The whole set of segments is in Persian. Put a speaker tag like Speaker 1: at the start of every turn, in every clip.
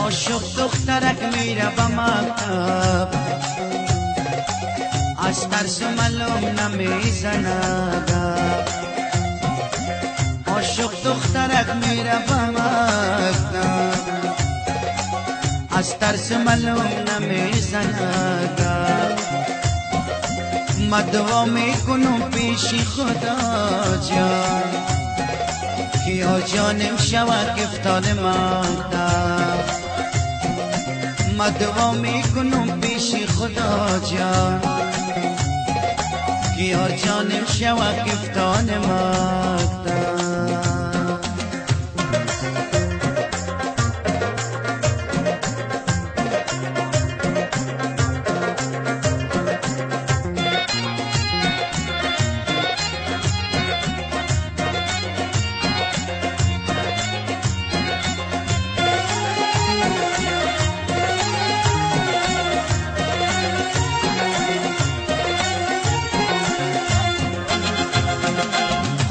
Speaker 1: عاشق دخترک میره به مکتب، از ترس ملوم نمیزند. عاشق دخترک میره به مکتب، از ترس ملوم نمیزند. من دعا میکنم پیش خدا جان که یا جانم شود گفتان مکتب. من دعا میکنم پیش خدا جان که یا جانم شود گفتان مکتب.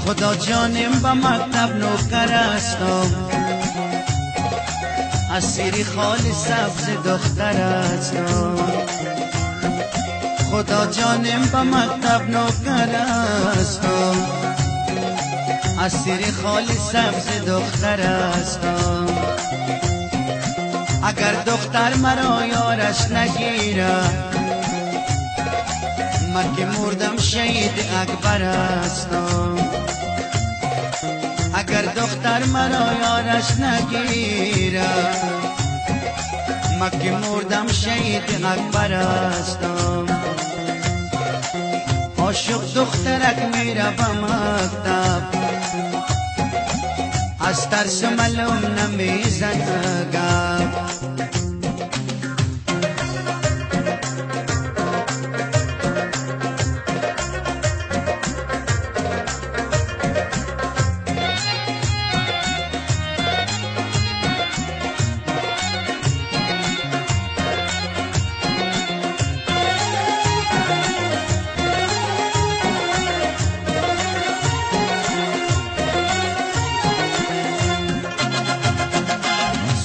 Speaker 1: خدا جانم با مکتب نوکر هستم، اسیر خال سبز دختر هستم. خدا جانم با مکتب نوکر هستم، اسیر خال سبز دختر هستم. اگر دختر مرا یارش نگیره، من که مردم شهید اکبر هستم. اگر دختر مرا یارش نگیره، من که مردم شهید اکبر هستم. عاشق دخترک میره به مکتب، از ترس ملوم نمیزنه گپ.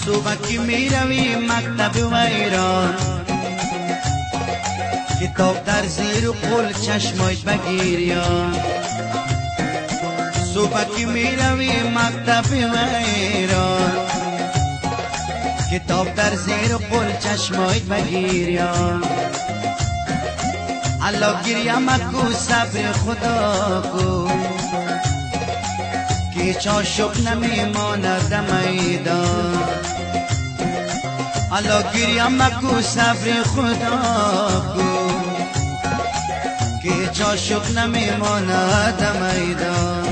Speaker 1: صبحی میروی مکتب ویران، کتاب در زیر و قل چشمایت بگیریان. صبحی میروی مکتب ویران، کتاب در زیر و قل چشمایت بگیریان. الله گریه مکو صبر خدا کو، که عاشق نمیماند میدان. الله گریه مکو صبر خدا کو، که عاشق نمیماند میدان.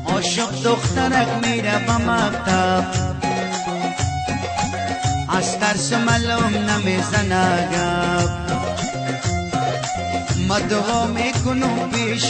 Speaker 1: عاشق دخترک میره به مکتب، از ترس ملوم نمیزنه گپ. من دعا میکنم پیش